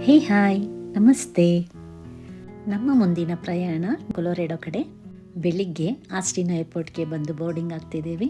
ಹೇ hi, ನಮಸ್ತೆ. ನಮ್ಮ ಮುಂದಿನ ಪ್ರಯಾಣ ಕೊಲೊರೆಡೊ ಕಡೆ. ಬೆಳಿಗ್ಗೆ ಆಸ್ಟಿನ್ ಏರ್ಪೋರ್ಟ್ಗೆ ಬಂದು ಬೋರ್ಡಿಂಗ್ ಆಗ್ತಿದ್ದೇವೆ.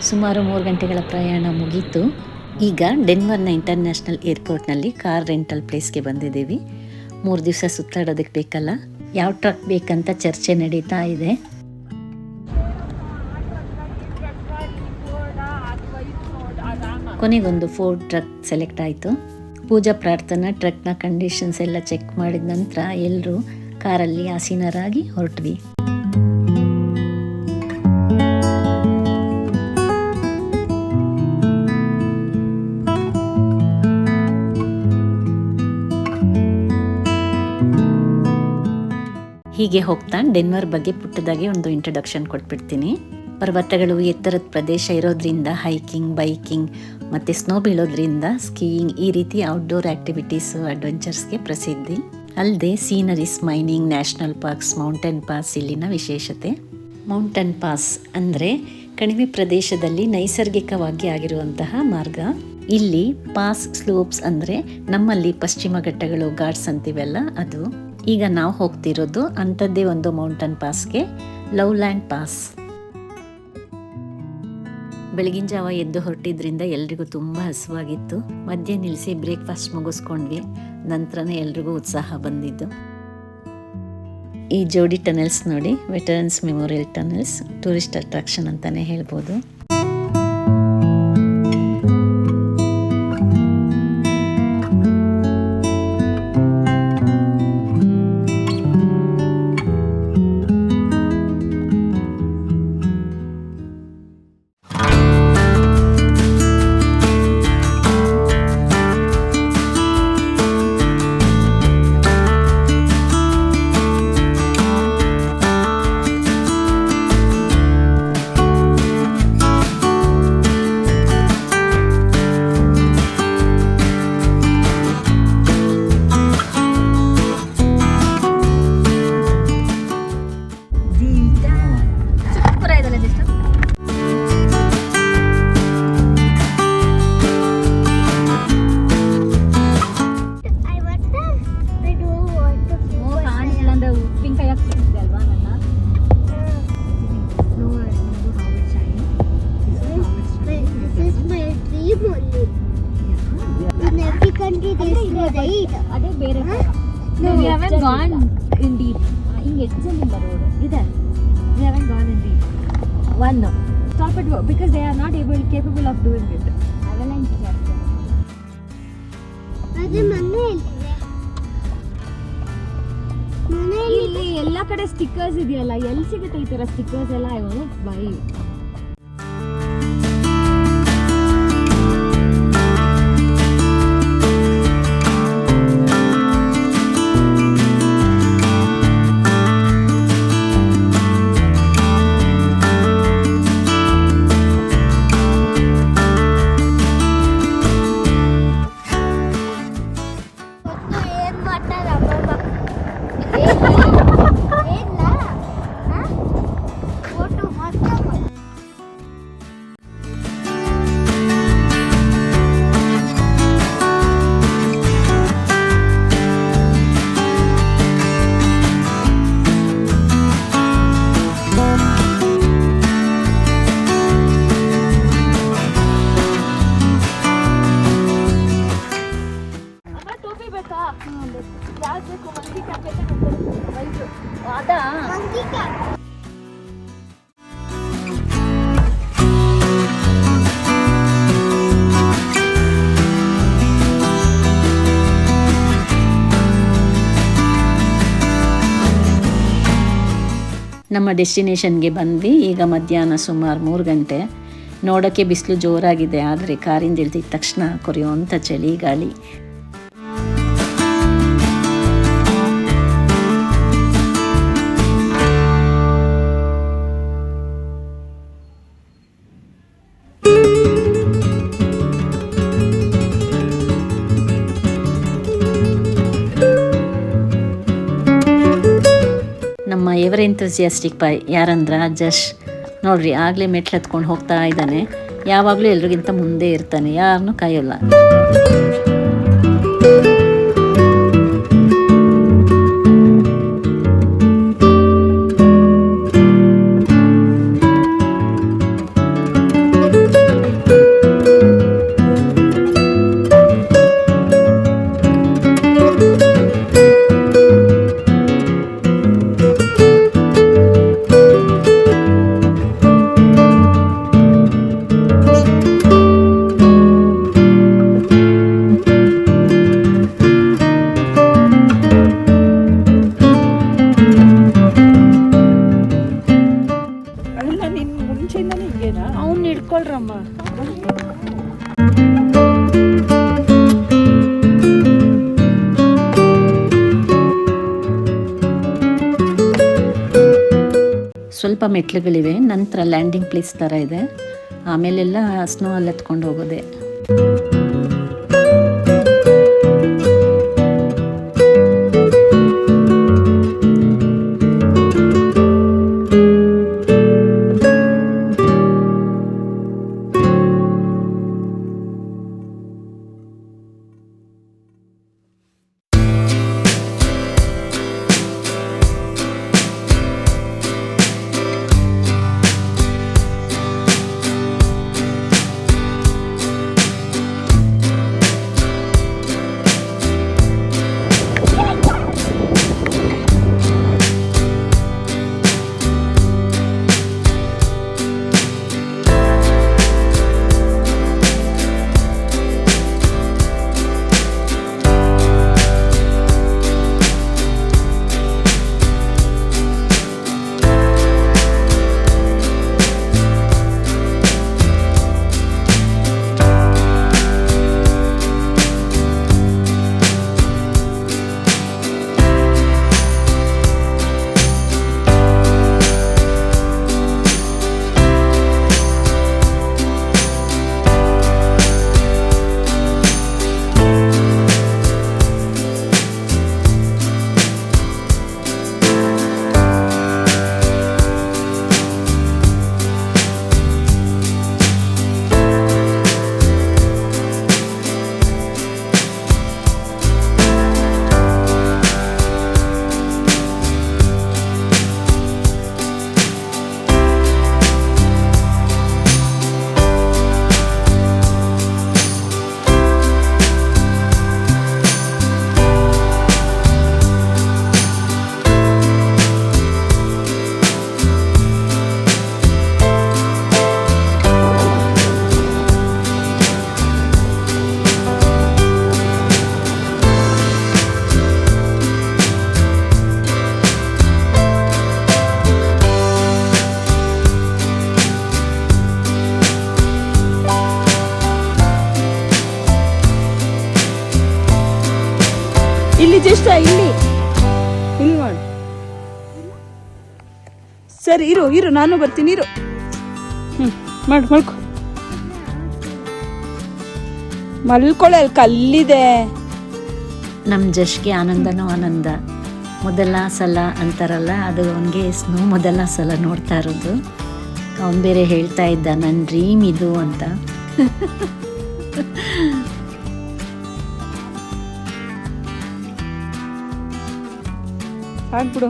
ಸುಮಾರು 3 ಗಂಟೆಗಳ ಪ್ರಯಾಣ ಮುಗೀತು. ಈಗ ಡೆನ್ವರ್ನ ಇಂಟರ್ನ್ಯಾಷನಲ್ ಏರ್ಪೋರ್ಟ್ನಲ್ಲಿ ಕಾರ್ ರೆಂಟಲ್ ಪ್ಲೇಸ್ಗೆ ಬಂದಿದ್ದೀವಿ. 3 ದಿವಸ ಸುತ್ತಾಡೋದಕ್ಕೆ ಬೇಕಲ್ಲ, ಯಾವ ಟ್ರಕ್ ಬೇಕಂತ ಚರ್ಚೆ ನಡೀತಾ ಇದೆ. ಕೊನೆಗೊಂದು ಫೋರ್ಡ್ ಟ್ರಕ್ ಸೆಲೆಕ್ಟ್ ಆಯಿತು. ಪೂಜಾ ಪ್ರಾರ್ಥನಾ ಟ್ರಕ್ನ ಕಂಡೀಷನ್ಸ್ ಎಲ್ಲ ಚೆಕ್ ಮಾಡಿದ ನಂತರ ಎಲ್ಲರೂ ಕಾರಲ್ಲಿ ಆಸೀನರಾಗಿ ಹೊರಟ್ವಿ. ಹೀಗೆ ಹೋಗ್ತಾ ಡೆನ್ವರ್ ಬಗ್ಗೆ ಪುಟ್ಟದಾಗಿ ಒಂದು ಇಂಟ್ರೊಡಕ್ಷನ್ ಕೊಟ್ಬಿಡ್ತೀನಿ. ಪರ್ವತಗಳು, ಎತ್ತರದ ಪ್ರದೇಶ ಇರೋದ್ರಿಂದ ಹೈಕಿಂಗ್, ಬೈಕಿಂಗ್ ಮತ್ತು ಸ್ನೋ ಬೀಳೋದ್ರಿಂದ ಸ್ಕೀಯಿಂಗ್, ಈ ರೀತಿ ಔಟ್ಡೋರ್ ಆ್ಯಕ್ಟಿವಿಟೀಸು, ಅಡ್ವೆಂಚರ್ಸ್ಗೆ ಪ್ರಸಿದ್ಧಿ. ಅಲ್ಲದೆ sceneries, mining, national parks, mountain pass ಇಲ್ಲಿನ ವಿಶೇಷತೆ. ಮೌಂಟೇನ್ ಪಾಸ್ ಅಂದರೆ ಕಣಿವೆ ಪ್ರದೇಶದಲ್ಲಿ ನೈಸರ್ಗಿಕವಾಗಿ ಆಗಿರುವಂತಹ ಮಾರ್ಗ. ಇಲ್ಲಿ ಪಾಸ್ ಸ್ಲೋಪ್ಸ್ ಅಂದರೆ ನಮ್ಮಲ್ಲಿ ಪಶ್ಚಿಮ ಘಟ್ಟಗಳು, ಘಾಟ್ಸ್ ಅಂತೀವಲ್ಲ ಅದು. ಈಗ ನಾವು ಹೋಗ್ತಿರೋದು ಅಂಥದ್ದೇ ಒಂದು ಮೌಂಟೇನ್ ಪಾಸ್ಗೆ, ಲವ್ಲ್ಯಾಂಡ್ ಪಾಸ್. ಬೆಳಗಿನ ಜಾವ ಎದ್ದು ಹೊರಟಿದ್ರಿಂದ ಎಲ್ರಿಗೂ ತುಂಬ ಹಸುವಾಗಿತ್ತು. ಮಧ್ಯೆ ನಿಲ್ಲಿಸಿ ಬ್ರೇಕ್ಫಾಸ್ಟ್ ಮುಗಿಸ್ಕೊಂಡ್ವಿ. ನಂತರನೇ ಎಲ್ರಿಗೂ ಉತ್ಸಾಹ ಬಂದಿದ್ದು. ಈ ಜೋಡಿ ಟನಲ್ಸ್ ನೋಡಿ, veterans memorial tunnels, tourist attraction ಅಂತಲೇ ಹೇಳ್ಬೋದು. We haven't gone in deep. ಹಿಂಗೆ ಎಕ್ಸಾಮಿಂಗ್ ರೋಡ್ ಇದೆ. We haven't gone in deep. One stop at because they are not capable of doing it. Avalanche ಜಾಸ್ತಿ. ಅದೇ ಮನೆಯಲ್ಲಿ ಎಲ್ಲ ಕಡೆ ಸ್ಟಿಕ್ಕರ್ಸ್ ಇದೆಯಲ್ಲ, ಎಲ್ಲಿ ಸಿಗುತ್ತೆ ಈ ತರ ಸ್ಟಿಕ್ಕರ್ಸ್ ಎಲ್ಲ? I want to buy. ನಮ್ಮ ಡೆಸ್ಟಿನೇಷನ್ಗೆ ಬಂದ್ವಿ. ಈಗ ಮಧ್ಯಾಹ್ನ ಸುಮಾರು 3 ಗಂಟೆ. ನೋಡೋಕ್ಕೆ ಬಿಸಿಲು ಜೋರಾಗಿದೆ, ಆದರೆ ಕಾರಿಂದ ಇಳಿದಿದ್ದ ತಕ್ಷಣ ಕೊರೆಯುವಂಥ ಚಳಿ ಗಾಳಿ. ನಮ್ಮ ಎವರ್ ಎಂಥೂಸಿಯಾಸ್ಟಿಕ್ ಬಾಯ್ ಯಾರಂದ್ರ ಜಶ್ ನೋಡ್ರಿ ಆಗಲೇ ಮೆಟ್ಲು ಹತ್ಕೊಂಡು ಹೋಗ್ತಾ ಇದ್ದಾನೆ. ಯಾವಾಗಲೂ ಎಲ್ರಿಗಿಂತ ಮುಂದೆ ಇರ್ತಾನೆ, ಯಾರನ್ನೂ ಕಾಯೋಲ್ಲ. ಅವ್ನು ಹಿಡ್ಕೊಳ್ರಮ್ಮ. ಸ್ವಲ್ಪ ಮೆಟ್ಲುಗಳಿವೆ, ನಂತರ ಲ್ಯಾಂಡಿಂಗ್ ಪ್ಲೇಸ್ ಥರ ಇದೆ. ಆಮೇಲೆಲ್ಲ ಸ್ನೋ ಅಲ್ಲಿ ಹತ್ಕೊಂಡು ಹೋಗೋದೆ. ಇಲ್ಲಿ ಜಸ್ಟ್ ಇಲ್ಲಿ ಮಾಡು. ಸರಿ ಇರು ನಾನು ಬರ್ತೀನಿ ಇರು. ಮಾಡು ಮಲ್ಕೊಳ್ಳೆ, ಅಲ್ಲಿ ಕಲ್ಲಿದೆ. ನಮ್ಮ ಜಶ್ಗೆ ಆನಂದನೋ ಆನಂದ. ಮೊದಲ ಸಲ ಅಂತಾರಲ್ಲ, ಅದು ಅವನಿಗೆ ಸ್ನೋ ಮೊದಲ ಸಲ ನೋಡ್ತಾ ಇರೋದು. ಅವನು ಬೇರೆ ಹೇಳ್ತಾ ಇದ್ದ ನನ್ನ ಡ್ರೀಮ್ ಇದು ಅಂತ. ಆಗ್ಬಿಡು.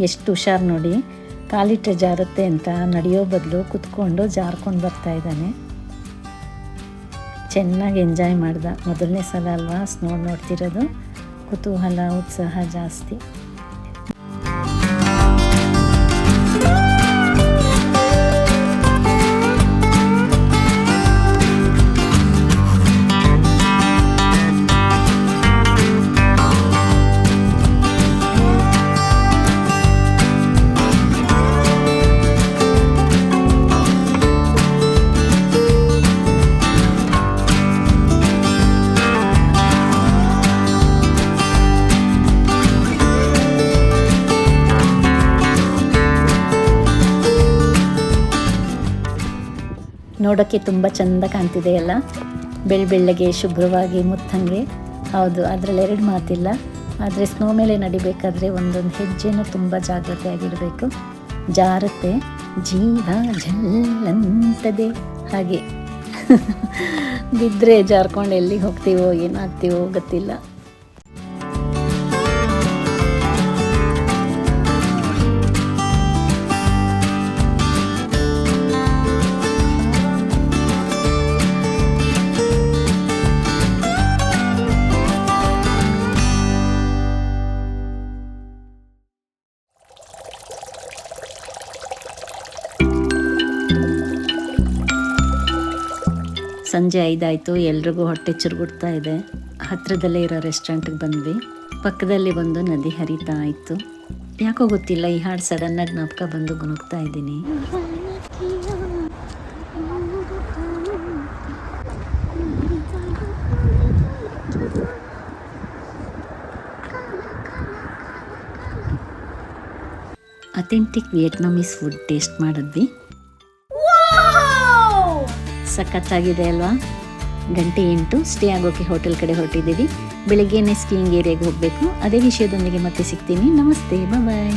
ಎಷ್ಟು ಹುಷಾರು ನೋಡಿ. ಕಾಲಿಟ್ಟರೆ ಜಾರುತ್ತೆ ಅಂತ ನಡೆಯೋ ಬದಲು ಕುತ್ಕೊಂಡು ಜಾರ್ಕೊಂಡು ಬರ್ತಾ ಇದ್ದಾನೆ. ಚೆನ್ನಾಗಿ ಎಂಜಾಯ್ ಮಾಡ್ದ. ಮೊದಲನೇ ಸಲ ಅಲ್ವಾ ಸ್ನೋ ನೋಡ್ತಿರೋದು, ಕುತೂಹಲ ಉತ್ಸಾಹ ಜಾಸ್ತಿ. ನೋಡೋಕ್ಕೆ ತುಂಬ ಚೆಂದ ಕಾಣ್ತಿದೆ ಅಲ್ಲ, ಬೆಳ್ಳಗೆ ಶುಭ್ರವಾಗಿ ಮುತ್ತಂಗೆ. ಹೌದು, ಅದರಲ್ಲಿ 2 ಮಾತಿಲ್ಲ. ಆದರೆ ಸ್ನೋ ಮೇಲೆ ನಡಿಬೇಕಾದ್ರೆ ಒಂದೊಂದು ಹೆಜ್ಜೆನೂ ತುಂಬ ಜಾಗ್ರತೆಯಾಗಿರಬೇಕು. ಜಾರತ್ತೆ, ಜೀವ ಜಲ್ಲಂತದೆ ಹಾಗೆ. ಬಿದ್ದರೆ ಜಾರ್ಕೊಂಡು ಎಲ್ಲಿಗೆ ಹೋಗ್ತೀವೋ ಏನಾಗ್ತೀವೋ ಗೊತ್ತಿಲ್ಲ. ಸಂಜೆ 5 ಆಯಿತು. ಎಲ್ರಿಗೂ ಹೊಟ್ಟೆ ಚುರುಗುಡ್ತಾ ಇದೆ. ಹತ್ತಿರದಲ್ಲೇ ಇರೋ ರೆಸ್ಟೋರೆಂಟ್ಗೆ ಬಂದ್ವಿ. ಪಕ್ಕದಲ್ಲಿ ಒಂದು ನದಿ ಹರಿತಾ ಇತ್ತು. ಯಾಕೋ ಗೊತ್ತಿಲ್ಲ, ಈ ಹಾಡು ಸಡನ್ನಾಗಿ ಜ್ಞಾಪಕ ಬಂದು ಗುಣಗ್ತಾ ಇದ್ದೀನಿ. ಅಥೆಂಟಿಕ್ ವಿಯೆಟ್ನಾಮೀಸ್ ಫುಡ್ ಟೇಸ್ಟ್ ಮಾಡಿದ್ವಿ. ಸಖತ್ತಾಗಿದೆ ಅಲ್ವಾ. ಗಂಟೆ 8 ಸ್ಟೇ ಆಗೋಕ್ಕೆ ಹೋಟೆಲ್ ಕಡೆ ಹೊರಟಿದ್ದೀವಿ. ಬೆಳಗ್ಗೆನೇ ಸ್ಕೀಯಿಂಗ್ ಏರಿಯಾಗೆ ಹೋಗಬೇಕು. ಅದೇ ವಿಷಯದೊಂದಿಗೆ ಮತ್ತೆ ಸಿಗ್ತೀನಿ. ನಮಸ್ತೆ, ಬಾಯ್.